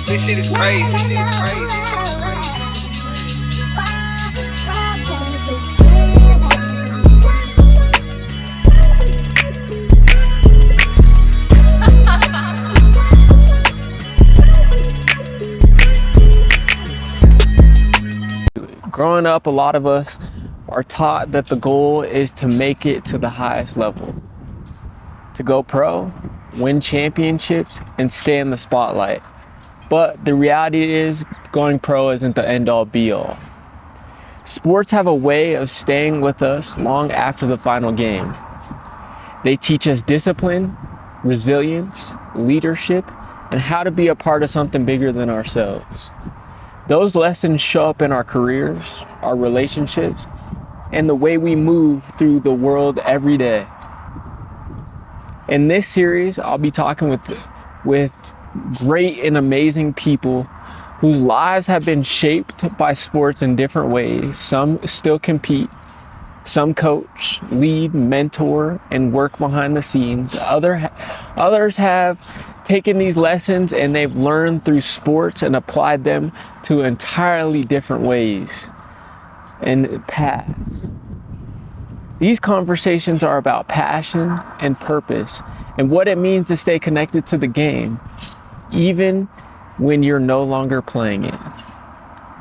This shit is crazy. Growing up, a lot of us are taught that the goal is to make it to the highest level, to go pro, win championships, and stay in the spotlight. But the reality is, going pro isn't the end-all be-all. Sports have a way of staying with us long after the final game. They teach us discipline, resilience, leadership, and how to be a part of something bigger than ourselves. Those lessons show up in our careers, our relationships, and the way we move through the world every day. In this series, I'll be talking with great and amazing people whose lives have been shaped by sports in different ways. Some still compete, some coach, lead, mentor, and work behind the scenes. Others have taken these lessons and they've learned through sports and applied them to entirely different ways and paths. These conversations are about passion and purpose and what it means to stay connected to the game, even when you're no longer playing it.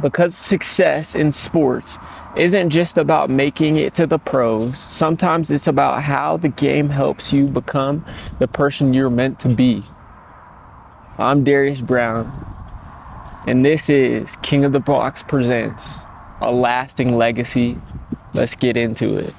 Because success in sports isn't just about making it to the pros. Sometimes it's about how the game helps you become the person you're meant to be. I'm Darius Brown, and this is King of the Box Presents A Lasting Legacy. Let's get into it.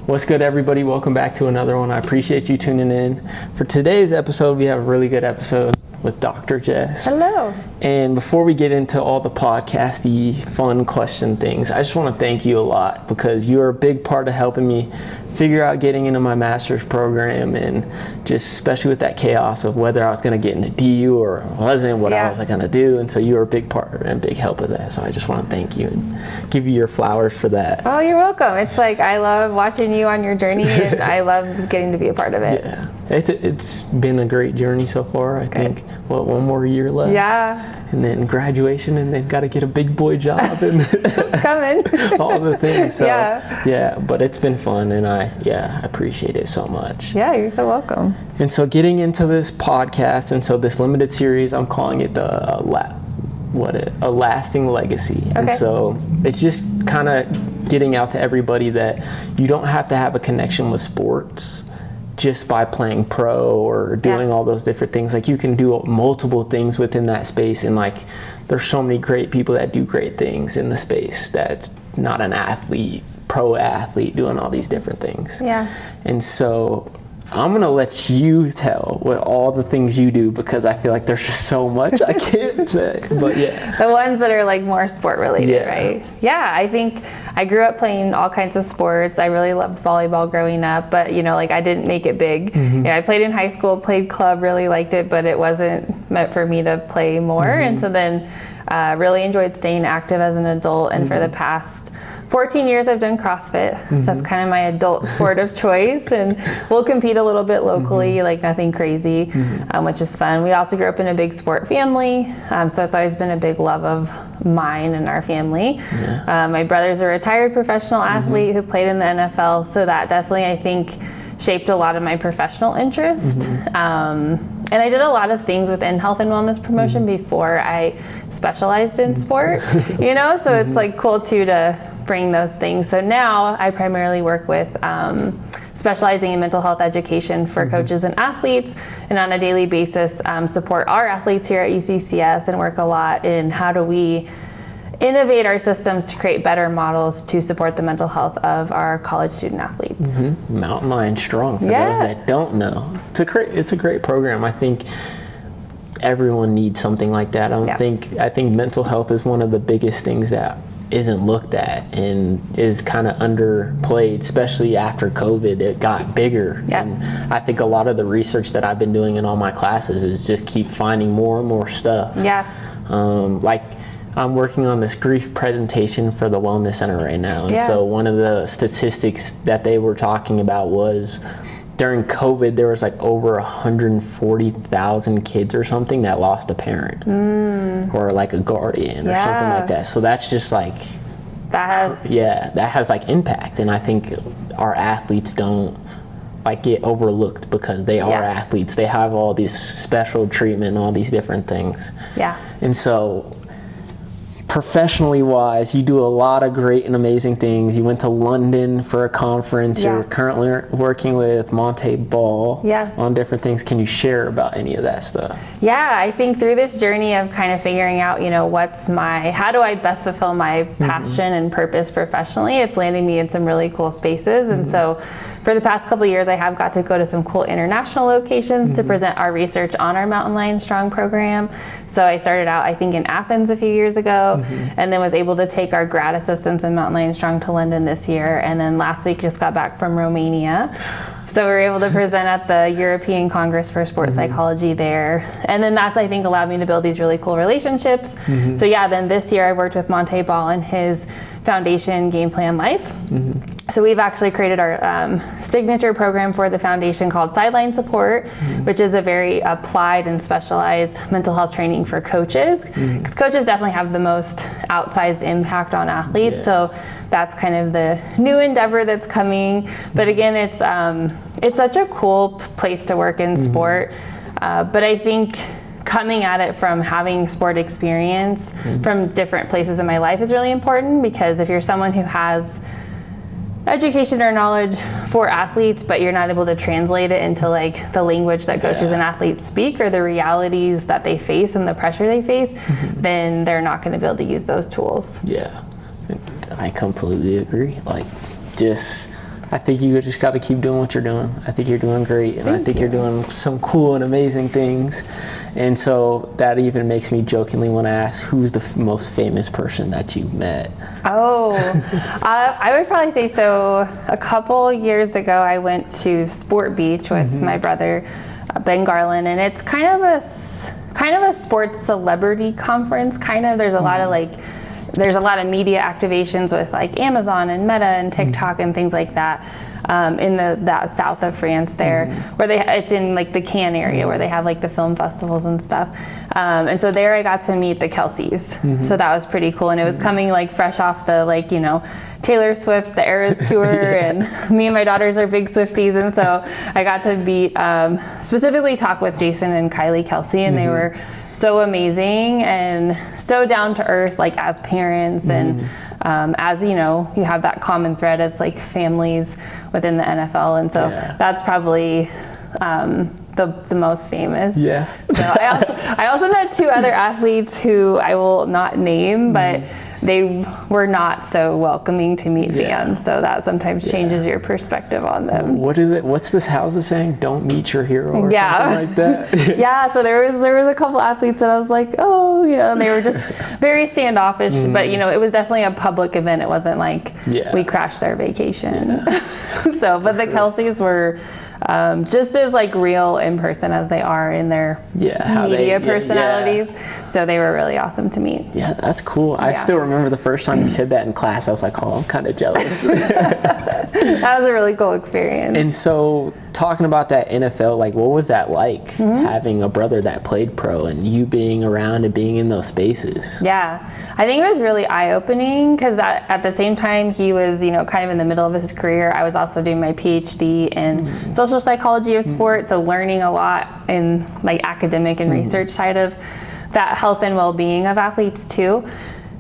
What's good, everybody? Welcome back to another one. I appreciate you tuning in. For today's episode, we have a really good episode with Dr. Jess. Hello. And before we get into all the podcasty fun question things, I just want to thank you a lot because you're a big part of helping me figure out getting into my master's program, and just especially with that chaos of whether I was going to get into DU or wasn't, what I was going to do. And so you were a big part and a big help of that. So I just want to thank you and give you your flowers for that. Oh, you're welcome. It's like I love watching you on your journey, and I love getting to be a part of it. Yeah. It's been a great journey so far. I think, one more year left? Yeah. And then graduation, and then got to get a big boy job. And it's coming. all the things. So, yeah, but it's been fun, and I appreciate it so much. Yeah, you're so welcome. And so getting into this podcast, and so this limited series, I'm calling it A Lasting Legacy. Okay. And so it's just kind of getting out to everybody that you don't have to have a connection with sports just by playing pro or doing all those different things. Like, you can do multiple things within that space, and like there's so many great people that do great things in the space that's not an athlete, pro athlete, doing all these different things. Yeah. And so I'm gonna let you tell what all the things you do, because I feel like there's just so much I can't say. But the ones that are like more sport related, right? Yeah, I think I grew up playing all kinds of sports. I really loved volleyball growing up, but I didn't make it big. Mm-hmm. Yeah, I played in high school, played club, really liked it, but it wasn't meant for me to play more. Mm-hmm. And so then really enjoyed staying active as an adult, and for the past 14 years I've done CrossFit. Mm-hmm. So that's kind of my adult sport of choice, and we'll compete a little bit locally, like nothing crazy, which is fun. We also grew up in a big sport family, so it's always been a big love of mine and our family. Yeah. My brother's a retired professional athlete who played in the NFL, so that definitely, I think, shaped a lot of my professional interest. And I did a lot of things within health and wellness promotion before I specialized in sport, so it's like cool too to bring those things. So now I primarily work with specializing in mental health education for coaches and athletes, and on a daily basis support our athletes here at UCCS, and work a lot in how do we innovate our systems to create better models to support the mental health of our college student athletes. Mountain Lion Strong, for those that don't know. It's a great program. I think everyone needs something like that. I think mental health is one of the biggest things that isn't looked at and is kind of underplayed, especially after COVID. It got bigger. And I think a lot of the research that I've been doing in all my classes is just keep finding more and more stuff. Like I'm working on this grief presentation for the Wellness Center right now. And so one of the statistics that they were talking about was during COVID, there was like over 140,000 kids or something that lost a parent or like a guardian or something like that. So that's just like, that has like impact. And I think our athletes don't like get overlooked because they are athletes. They have all these special treatment, all these different things. Yeah. And so professionally wise, you do a lot of great and amazing things. You went to London for a conference. You're currently working with Monte Ball on different things. Can you share about any of that stuff? Yeah, I think through this journey of kind of figuring out, how do I best fulfill my passion and purpose professionally, it's landing me in some really cool spaces. And so for the past couple of years, I have got to go to some cool international locations to present our research on our Mountain Lion Strong program. So I started out, I think, in Athens a few years ago, and then was able to take our grad assistants in Mountain Lion Strong to London this year. And then last week just got back from Romania. So we were able to present at the European Congress for Sports Psychology there. And then that's, I think, allowed me to build these really cool relationships. So then this year I worked with Monte Ball and his foundation, Game Plan Life. So we've actually created our signature program for the foundation called Sideline Support, which is a very applied and specialized mental health training for coaches. Because coaches definitely have the most outsized impact on athletes. So that's kind of the new endeavor that's coming. But again, it's such a cool place to work in sport. But I think coming at it from having sport experience from different places in my life is really important, because if you're someone who has education or knowledge for athletes, but you're not able to translate it into like the language that coaches and athletes speak, or the realities that they face and the pressure they face, then they're not going to be able to use those tools. Yeah, I completely agree. I think you just got to keep doing what you're doing. I think you're doing great, and I think you're doing some cool and amazing things. And so that even makes me jokingly want to ask, who's the most famous person that you've met? I would probably say, so a couple years ago, I went to Sport Beach with my brother, Ben Garland, and it's kind of a sports celebrity conference. There's a lot of there's a lot of media activations with like Amazon and Meta and TikTok and things like that in that south of France there, where it's in like the Cannes area where they have like the film festivals and stuff. And so there I got to meet the Kelseys. So that was pretty cool. And it was coming like fresh off the Taylor Swift, the Eras tour, and me and my daughters are big Swifties. And so I got to meet, specifically talk with Jason and Kylie Kelsey, and they were so amazing and so down to earth, like as parents and as you have that common thread as like families within the NFL. And so that's probably the most famous. So I also met two other athletes who I will not name, but they were not so welcoming to meet fans. So that sometimes changes your perspective on them. What's this house is saying? Don't meet your hero or something like that? So there was a couple athletes that I was like, and they were just very standoffish, but it was definitely a public event. It wasn't like we crashed their vacation. But the Kelseys were just as like real in person as they are in their media personalities. So they were really awesome to meet. Yeah, that's cool. I still remember the first time you said that in class. I was like, I'm kind of jealous. That was a really cool experience. And so talking about that NFL, what was that like, having a brother that played pro and you being around and being in those spaces? Yeah, I think it was really eye-opening, because at the same time he was, kind of in the middle of his career, I was also doing my PhD in social psychology of sport, so learning a lot in like academic and research side of that health and well-being of athletes too.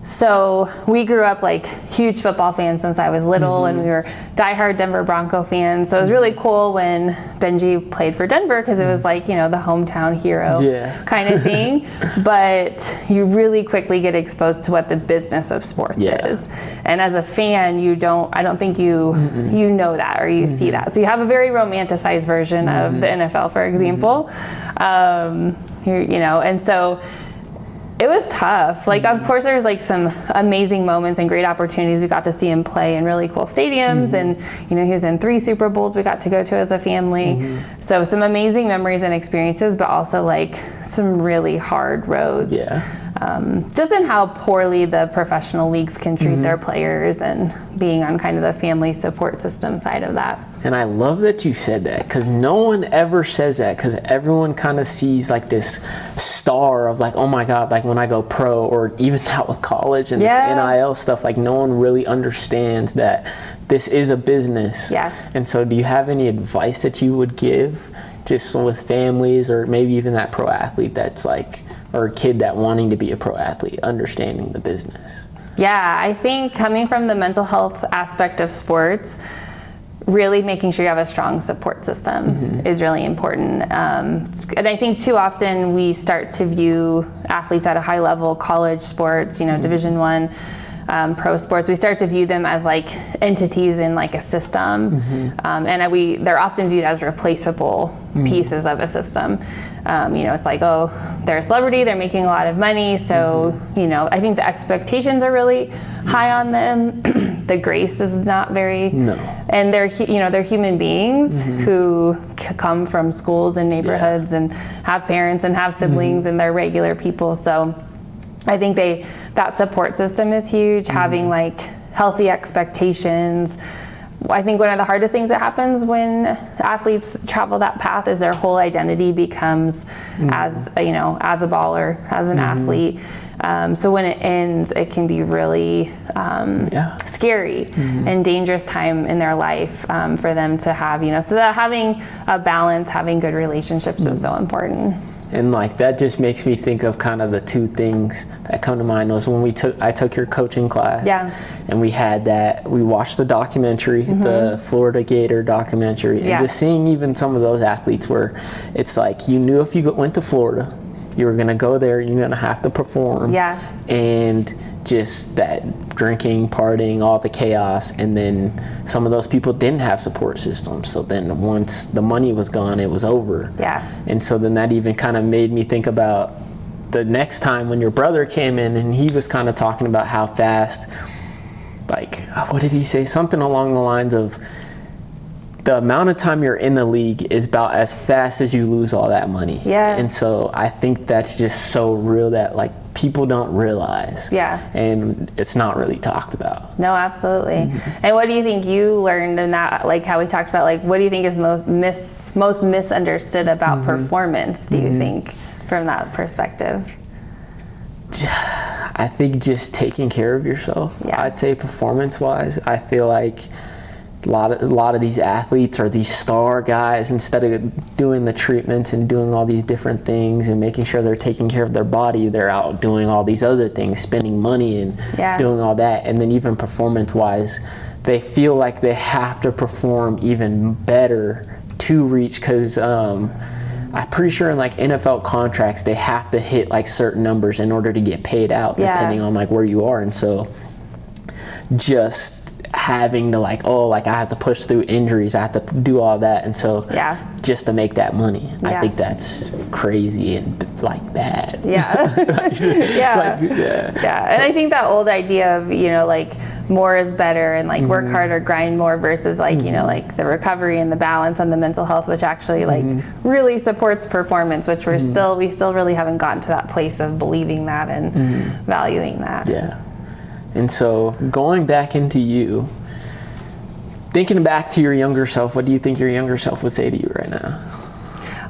So we grew up like huge football fans since I was little, and we were diehard Denver Bronco fans. So it was really cool when Benji played for Denver, because it was like, the hometown hero kind of thing. But you really quickly get exposed to what the business of sports is. And as a fan, I don't think you know that, or you see that. So you have a very romanticized version of the NFL, for example. And so it was tough. Of course, there's like some amazing moments and great opportunities. We got to see him play in really cool stadiums, and he was in 3 Super Bowls we got to go to as a family. So some amazing memories and experiences, but also like some really hard roads. just in how poorly the professional leagues can treat their players, and being on kind of the family support system side of that. And I love that you said that, because no one ever says that, because everyone kind of sees like this star of like, oh my God, like when I go pro, or even out with college and this NIL stuff, like no one really understands that this is a business. Yeah. And so do you have any advice that you would give just with families, or maybe even that pro athlete that's like, or a kid that wanting to be a pro athlete, understanding the business? Yeah, I think coming from the mental health aspect of sports, really making sure you have a strong support system is really important. And I think too often we start to view athletes at a high level, college sports, Division I, pro sports, we start to view them as like entities in like a system. And they're often viewed as replaceable pieces of a system. It's like, oh, they're a celebrity, they're making a lot of money, so I think the expectations are really high on them. The grace is not very, and they're human beings who come from schools and neighborhoods and have parents and have siblings, and they're regular people. So I think that support system is huge. Having like healthy expectations. I think one of the hardest things that happens when athletes travel that path is their whole identity becomes as a baller, as an athlete. So when it ends, it can be really scary and dangerous time in their life for them to have, so that having a balance, having good relationships is so important. And like that just makes me think of kind of the two things that come to mind was when I took your coaching class. Yeah. And we watched the documentary, the Florida Gator documentary, and just seeing even some of those athletes where it's like you knew if you went to Florida, you were gonna go there, you're gonna have to perform. Yeah. And just that drinking, partying, all the chaos, and then some of those people didn't have support systems. So then once the money was gone, it was over. Yeah. And so then that even kind of made me think about the next time when your brother came in, and he was kind of talking about how fast, like, what did he say? Something along the lines of, the amount of time you're in the league is about as fast as you lose all that money. Yeah. And so I think that's just so real that like people don't realize. Yeah. And it's not really talked about. No, absolutely. And what do you think you learned in that, like how we talked about, like what do you think is most misunderstood about performance, do you think, from that perspective? I think just taking care of yourself. Yeah. I'd say performance-wise, I feel like a lot of these athletes are these star guys. Instead of doing the treatments and doing all these different things and making sure they're taking care of their body, they're out doing all these other things, spending money and doing all that. And then even performance-wise, they feel like they have to perform even better to reach, because I'm pretty sure in like NFL contracts, they have to hit like certain numbers in order to get paid out, depending on like where you are. And so just having to like, I have to push through injuries, I have to do all that, and so just to make that money, I think that's crazy and like bad. And I think that old idea of like more is better and like work harder, grind more, versus like like the recovery and the balance and the mental health, which actually like really supports performance, which we still really haven't gotten to that place of believing that and valuing that. And so going back into you, thinking back to your younger self, what do you think your younger self would say to you right now?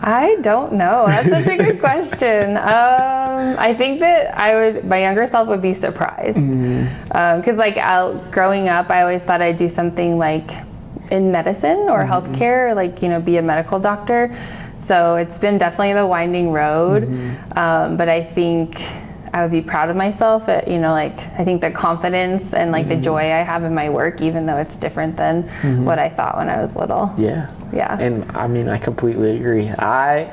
I don't know. That's such a good question. I think that my younger self would be surprised. Because like growing up, I always thought I'd do something like in medicine or healthcare, like, be a medical doctor. So it's been definitely the winding road. But I think I would be proud of myself at, like, I think the confidence and like the joy I have in my work, even though it's different than what I thought when I was little. Yeah. And I mean, I completely agree. I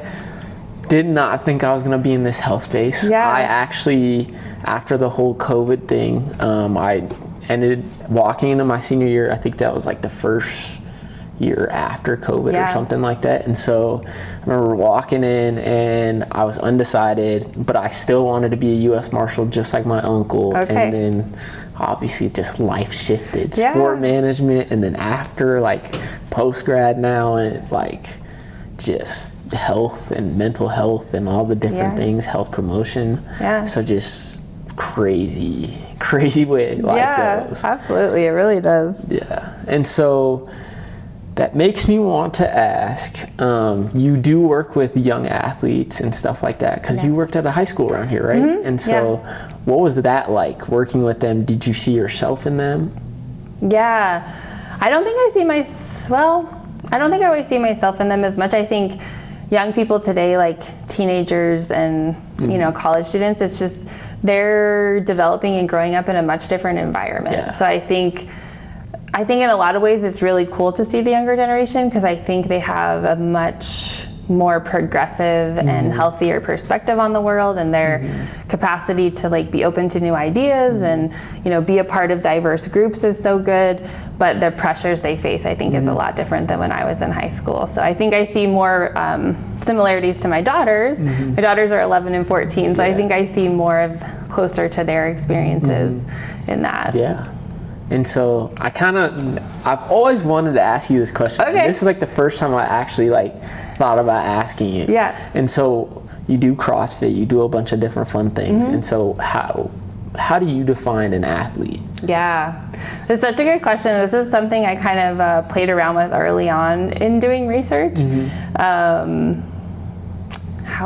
did not think I was going to be in this health space. I actually, after the whole COVID thing, I ended walking into my senior year. I think that was like the first year after COVID or something like that. And so I remember walking in and I was undecided, but I still wanted to be a U.S. Marshal just like my uncle. And then obviously just life shifted. Sport management, and then after like post-grad now, and like just health and mental health and all the different things, health promotion. Yeah. So just crazy way life goes. Absolutely, it really does. Yeah. And so that makes me want to ask, you do work with young athletes and stuff like that, because you worked at a high school around here, right? And so what was that like, working with them? Did you see yourself in them? Yeah. I don't think I don't think I always see myself in them as much. I think young people today, like teenagers and, you know, college students, it's just, they're developing and growing up in a much different environment. Yeah. So I think in a lot of ways it's really cool to see the younger generation, because I think they have a much more progressive and healthier perspective on the world, and their capacity to like be open to new ideas and, you know, be a part of diverse groups is so good. But the pressures they face, I think, is a lot different than when I was in high school. So I think I see more similarities to my daughters. My daughters are 11 and 14, so I think I see more of closer to their experiences in that. Yeah. And so I've always wanted to ask you this question. Okay. This is like the first time I actually like thought about asking you. Yeah. And so you do CrossFit, you do a bunch of different fun things. And so how do you define an athlete? Yeah. It's such a good question. This is something I kind of played around with early on in doing research. How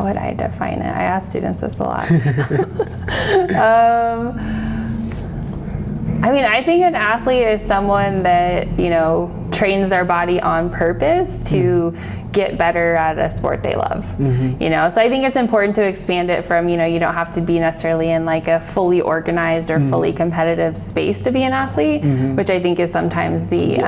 would I define it? I ask students this a lot. I mean, I think an athlete is someone that, you know, trains their body on purpose to get better at a sport they love. You know, so I think it's important to expand it from, you know, you don't have to be necessarily in like a fully organized or fully competitive space to be an athlete, which I think is sometimes the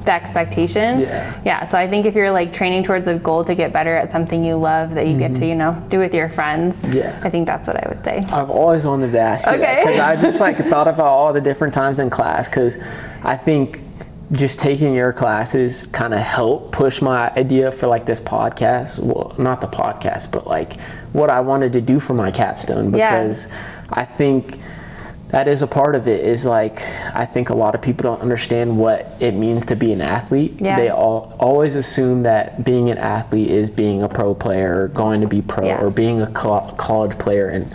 expectation. So I think if you're like training towards a goal to get better at something you love that you get to, you know, do with your friends, I think that's what I would say. I've always wanted to ask you that, because I just like thought about all the different times in class, because I think just taking your classes kind of helped push my idea for like this podcast. Well, not the podcast, but like what I wanted to do for my capstone, because I think that is a part of it, is like, I think a lot of people don't understand what it means to be an athlete. They always assume that being an athlete is being a pro player, or going to be pro, or being a college player. And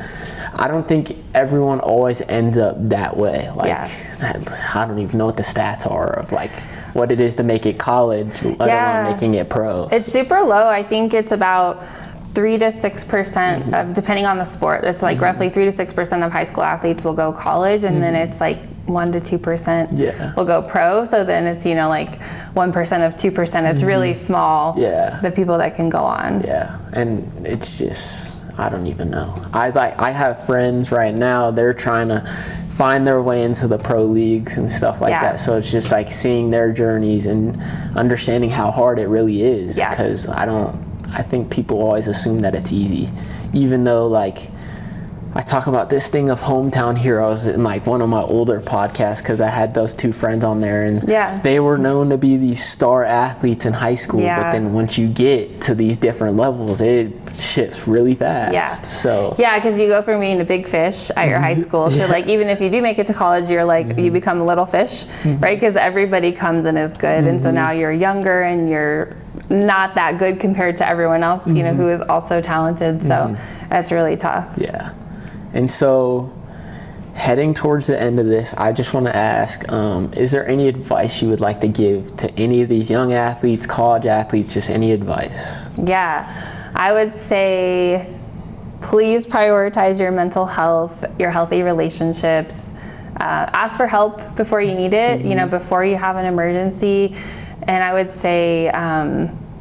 I don't think everyone always ends up that way. Like, I don't even know what the stats are of like what it is to make it college, let alone making it pro. It's super low. I think it's about 3 to 6% of, depending on the sport, it's like roughly 3 to 6% of high school athletes will go college, and then it's like 1 to 2% will go pro. So then it's, you know, like 1% of 2%. It's really small, the people that can go on. And it's just, I don't even know. I have friends right now, they're trying to find their way into the pro leagues and stuff like that. So it's just like seeing their journeys and understanding how hard it really is, because I think people always assume that it's easy, even though like I talk about this thing of hometown heroes in like one of my older podcasts, because I had those two friends on there, and they were known to be these star athletes in high school, but then once you get to these different levels, it shifts really fast. So because you go from being a big fish at your high school to like, even if you do make it to college, you're like, you become a little fish, right? Because everybody comes and is good, and so now you're younger and you're not that good compared to everyone else, you know, who is also talented. So that's really tough. And so heading towards the end of this, I just want to ask, is there any advice you would like to give to any of these young athletes, college athletes, just any advice? I would say, please prioritize your mental health, your healthy relationships. Ask for help before you need it, you know, before you have an emergency. And I would say,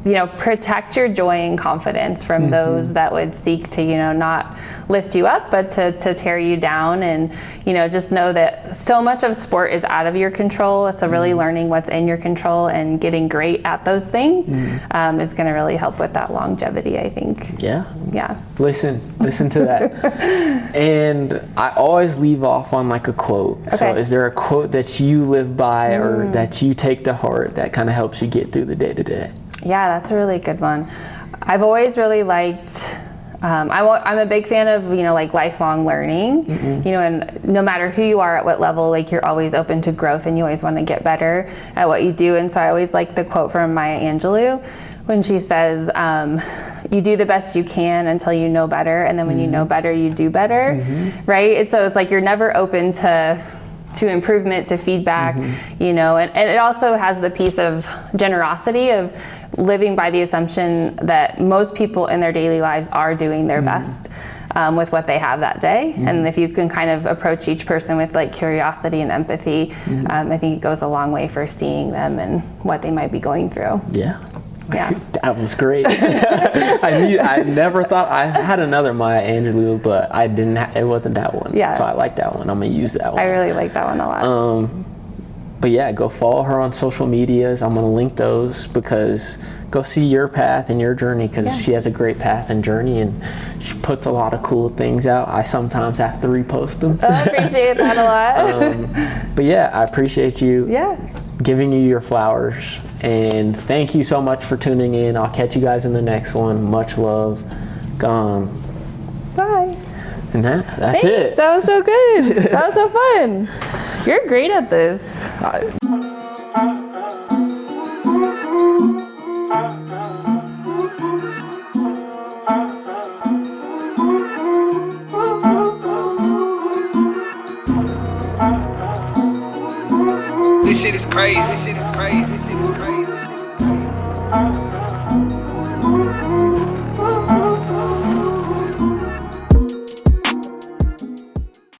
you know, protect your joy and confidence from those that would seek to, you know, not lift you up, but to tear you down. And, you know, just know that so much of sport is out of your control. So really learning what's in your control and getting great at those things is going to really help with that longevity, I think. Listen to that. And I always leave off on like a quote. So is there a quote that you live by or that you take to heart that kind of helps you get through the day to day? Yeah, that's a really good one. I've always really liked I'm a big fan of, like lifelong learning, and no matter who you are at what level, like you're always open to growth and you always want to get better at what you do. And so I always like the quote from Maya Angelou when she says, you do the best you can until you know better. And then when you know better, you do better, right? And so it's like you're never open to improvement, to feedback, and it also has the piece of generosity of living by the assumption that most people in their daily lives are doing their best with what they have that day. And if you can kind of approach each person with like curiosity and empathy, I think it goes a long way for seeing them and what they might be going through. Yeah. Yeah. That was great. I never thought I had another Maya Angelou, but I didn't. It wasn't that one. Yeah. So I like that one. I'm gonna use that one. I really like that one a lot. But yeah, go follow her on social medias. I'm gonna link those because go see your path and your journey because she has a great path and journey and she puts a lot of cool things out. I sometimes have to repost them. I appreciate that a lot. But yeah, I appreciate you. Yeah. Giving you your flowers, and thank you so much for tuning in. I'll catch you guys in the next one. Much love. Gone. Bye. And that's Thanks. it. That was so good. That was so fun. You're great at this. This shit is crazy.